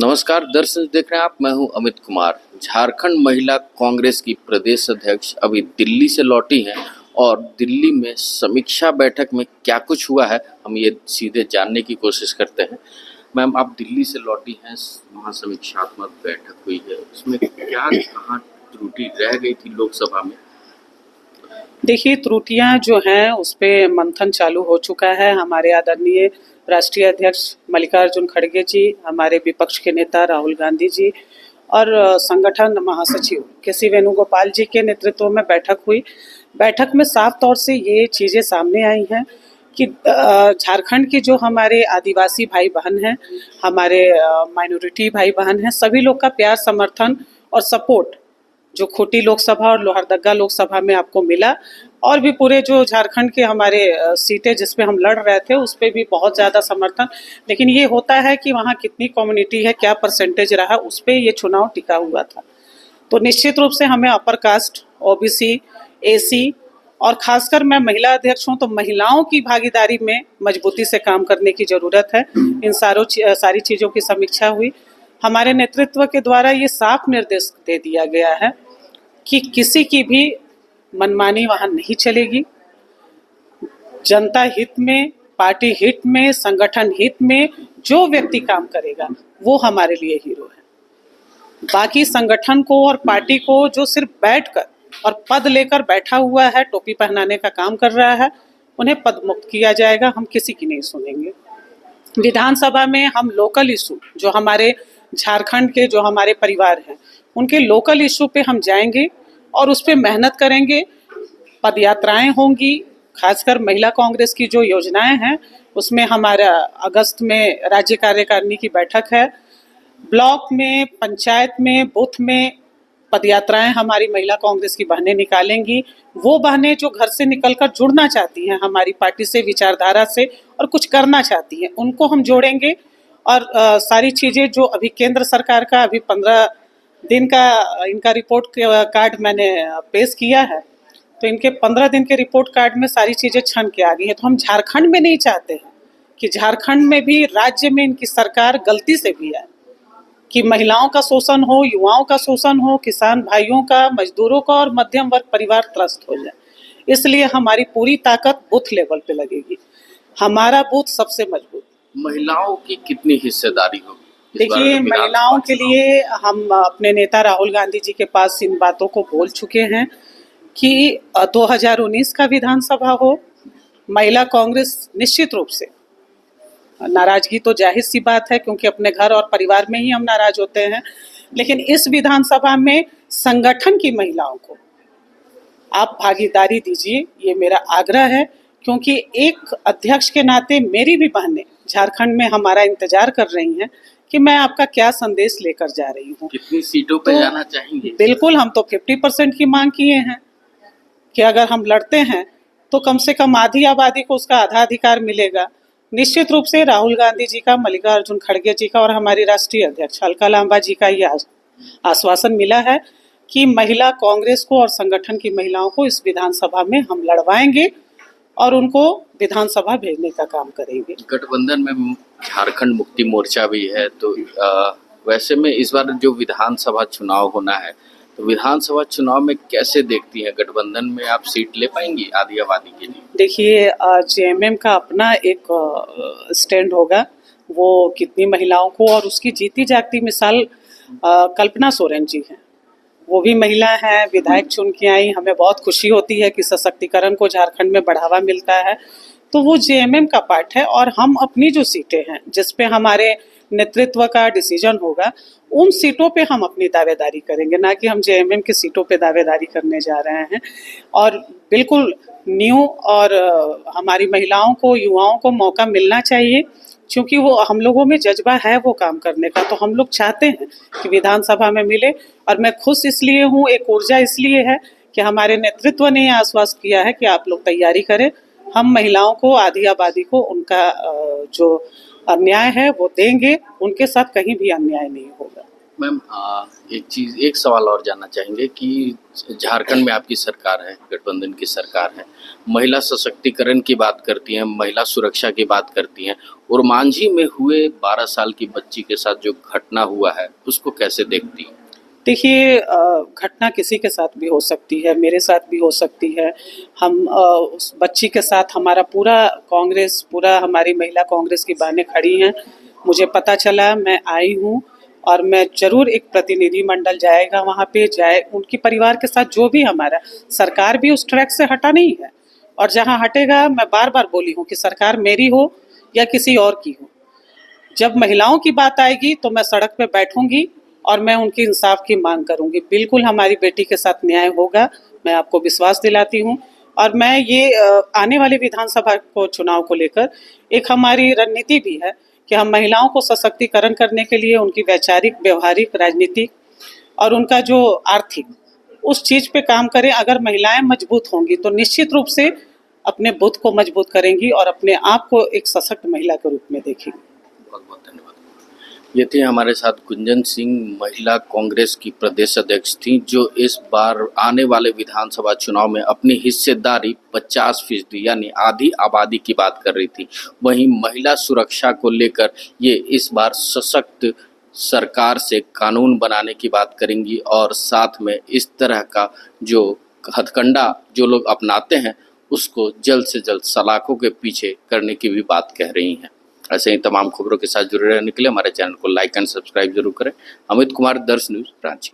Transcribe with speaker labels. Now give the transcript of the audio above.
Speaker 1: नमस्कार दर्शक, देख रहे हैं आप। मैं हूं अमित कुमार। झारखंड महिला कांग्रेस की प्रदेश अध्यक्ष अभी दिल्ली से लौटी हैं और दिल्ली में समीक्षा बैठक में क्या कुछ हुआ है हम ये सीधे जानने की कोशिश करते हैं। मैम, आप दिल्ली से लौटी हैं, वहाँ समीक्षात्मक बैठक हुई है, उसमें क्या कहाँ त्रुटि रह गई थी लोकसभा में?
Speaker 2: देखिए, त्रुटियां जो हैं उस पे मंथन चालू हो चुका है। हमारे आदरणीय राष्ट्रीय अध्यक्ष मल्लिकार्जुन खड़गे जी, हमारे विपक्ष के नेता राहुल गांधी जी और संगठन महासचिव के.सी. वेणुगोपाल जी के नेतृत्व में बैठक हुई। बैठक में साफ तौर से ये चीज़ें सामने आई हैं कि झारखंड के जो हमारे आदिवासी भाई बहन हैं, हमारे माइनॉरिटी भाई बहन हैं, सभी लोग का प्यार, समर्थन और सपोर्ट जो खूंटी लोकसभा और लोहरदगा लोकसभा में आपको मिला, और भी पूरे जो झारखंड के हमारे सीटें जिस पे हम लड़ रहे थे उस पे भी बहुत ज़्यादा समर्थन। लेकिन ये होता है कि वहाँ कितनी कम्युनिटी है, क्या परसेंटेज रहा, उस पे ये चुनाव टिका हुआ था। तो निश्चित रूप से हमें अपर कास्ट, ओबीसी, एसी और खासकर मैं महिला अध्यक्ष हूँ तो महिलाओं की भागीदारी में मजबूती से काम करने की ज़रूरत है। इन सारी चीज़ों की समीक्षा हुई। हमारे नेतृत्व के द्वारा ये साफ निर्देश दे दिया गया है कि किसी की भी मनमानी वहाँ नहीं चलेगी। जनता हित में, पार्टी हित में, संगठन हित में जो व्यक्ति काम करेगा वो हमारे लिए हीरो है। बाकी संगठन को और पार्टी को जो सिर्फ बैठकर और पद लेकर बैठा हुआ है, टोपी पहनाने का काम कर रहा है, उन्हें पद मुक्त किया जाएगा। हम किसी की नहीं सुनेंगे। विधानसभा में हम लोकल इशू, जो हमारे झारखंड के जो हमारे परिवार हैं, उनके लोकल इशू पे हम जाएंगे और उस पर मेहनत करेंगे। पदयात्राएं होंगी, खासकर महिला कांग्रेस की जो योजनाएं हैं उसमें हमारा अगस्त में राज्य कार्यकारिणी की बैठक है। ब्लॉक में, पंचायत में, बूथ में पदयात्राएं हमारी महिला कांग्रेस की बहनें निकालेंगी। वो बहनें जो घर से निकलकर जुड़ना चाहती हैं हमारी पार्टी से, विचारधारा से, और कुछ करना चाहती हैं, उनको हम जोड़ेंगे। और सारी चीज़ें जो अभी केंद्र सरकार का अभी 15 दिन का इनका रिपोर्ट कार्ड मैंने पेश किया है, तो इनके 15 दिन के रिपोर्ट कार्ड में सारी चीज़ें छन के आ गई है। तो हम झारखंड में नहीं चाहते हैं कि झारखंड में भी, राज्य में इनकी सरकार गलती से भी है कि महिलाओं का शोषण हो, युवाओं का शोषण हो, किसान भाइयों का, मजदूरों का और मध्यम वर्ग परिवार त्रस्त हो जाए। इसलिए हमारी पूरी ताकत बूथ लेवल पे लगेगी। हमारा बूथ सबसे मजबूत।
Speaker 1: महिलाओं की कितनी हिस्सेदारी होगी?
Speaker 2: देखिए, महिलाओं के लिए हम अपने नेता राहुल गांधी जी के पास इन बातों को बोल चुके हैं कि 2019 का विधानसभा हो, महिला कांग्रेस निश्चित रूप से, नाराजगी तो जाहिर सी बात है क्योंकि अपने घर और परिवार में ही हम नाराज होते हैं, लेकिन इस विधानसभा में संगठन की महिलाओं को आप भागीदारी दीजिए, ये मेरा आग्रह है। क्योंकि एक अध्यक्ष के नाते मेरी भी बहनें झारखंड में हमारा इंतजार कर रही हैं कि मैं आपका क्या संदेश लेकर जा रही हूँ।
Speaker 1: कितनी सीटों पे जाना चाहेंगे?
Speaker 2: बिल्कुल, हम तो 50% की मांग किए हैं कि अगर हम लड़ते हैं तो कम से कम आधी आबादी को उसका आधा अधिकार मिलेगा। निश्चित रूप से राहुल गांधी जी का, मल्लिकार्जुन खड़गे जी का और हमारी राष्ट्रीय अध्यक्ष अलका लांबा जी का ये आश्वासन मिला है कि महिला कांग्रेस को और संगठन की महिलाओं को इस विधानसभा में हम लड़वाएंगे और उनको विधानसभा भेजने का काम करेंगे।
Speaker 1: गठबंधन में झारखंड मुक्ति मोर्चा भी है, तो वैसे में इस बार जो विधानसभा चुनाव होना है, तो विधानसभा चुनाव में कैसे देखती हैं? गठबंधन में आप सीट ले पाएंगी आधी आबादी के लिए?
Speaker 2: देखिए, जेएमएम का अपना एक स्टैंड होगा, वो कितनी महिलाओं को, और उसकी जीती जागती मिसाल कल्पना सोरेन जी हैं। वो भी महिला हैं, विधायक चुन के आई। हमें बहुत खुशी होती है कि सशक्तिकरण को झारखंड में बढ़ावा मिलता है, तो वो जेएमएम का पार्ट है। और हम अपनी जो सीटें हैं जिस पे हमारे नेतृत्व का डिसीजन होगा, उन सीटों पे हम अपनी दावेदारी करेंगे, ना कि हम जेएमएम की सीटों पे दावेदारी करने जा रहे हैं। और बिल्कुल न्यू और हमारी महिलाओं को, युवाओं को मौका मिलना चाहिए, क्योंकि वो हम लोगों में जज्बा है वो काम करने का। तो हम लोग चाहते हैं कि विधानसभा में मिले, और मैं खुश इसलिए हूँ, एक ऊर्जा इसलिए है कि हमारे नेतृत्व ने यह आश्वस्त किया है कि आप लोग तैयारी करें, हम महिलाओं को, आधी आबादी को उनका जो अन्याय है वो देंगे, उनके साथ कहीं भी अन्याय नहीं होगा।
Speaker 1: मैम एक सवाल और जानना चाहेंगे कि झारखंड में आपकी सरकार है, गठबंधन की सरकार है, महिला सशक्तिकरण की बात करती हैं, महिला सुरक्षा की बात करती हैं, और मांझी में हुए 12 साल की बच्ची के साथ जो घटना हुआ है उसको कैसे देखती हैं?
Speaker 2: देखिए घटना किसी के साथ भी हो सकती है, मेरे साथ भी हो सकती है। हम उस बच्ची के साथ हमारा पूरा हमारी महिला कांग्रेस की बहनें खड़ी हैं। मुझे पता चला, मैं आई हूँ और मैं ज़रूर एक प्रतिनिधिमंडल जाएगा वहाँ पे, उनके परिवार के साथ जो भी हमारा, सरकार भी उस ट्रैक से हटा नहीं है, और जहाँ हटेगा मैं बार-बार बोली हूँ कि सरकार मेरी हो या किसी और की हो, जब महिलाओं की बात आएगी तो मैं सड़क पे बैठूंगी और मैं उनकी इंसाफ की मांग करूंगी। बिल्कुल हमारी बेटी के साथ न्याय होगा, मैं आपको विश्वास दिलाती हूँ। और मैं ये आने वाले विधानसभा को चुनाव को लेकर एक हमारी रणनीति भी है कि हम महिलाओं को सशक्तिकरण करने के लिए उनकी वैचारिक, व्यवहारिक, राजनीतिक और उनका जो आर्थिक, उस चीज़ पे काम करें। अगर महिलाएं मजबूत होंगी तो निश्चित रूप से अपने बुद्ध को मजबूत करेंगी और अपने आप को एक सशक्त महिला के रूप में देखेंगी।
Speaker 1: बहुत बहुत धन्यवाद। ये थे हमारे साथ गुंजन सिंह, महिला कांग्रेस की प्रदेश अध्यक्ष थी, जो इस बार आने वाले विधानसभा चुनाव में अपनी हिस्सेदारी 50% यानी आधी आबादी की बात कर रही थी। वहीं महिला सुरक्षा को लेकर ये इस बार सशक्त सरकार से कानून बनाने की बात करेंगी, और साथ में इस तरह का जो हथकंडा जो लोग अपनाते हैं उसको जल्द से जल्द सलाखों के पीछे करने की भी बात कह रही हैं। ऐसे ही तमाम खबरों के साथ जुड़े रहने के लिए हमारे चैनल को लाइक एंड सब्सक्राइब जरूर करें। अमित कुमार, दर्श न्यूज़, रांची।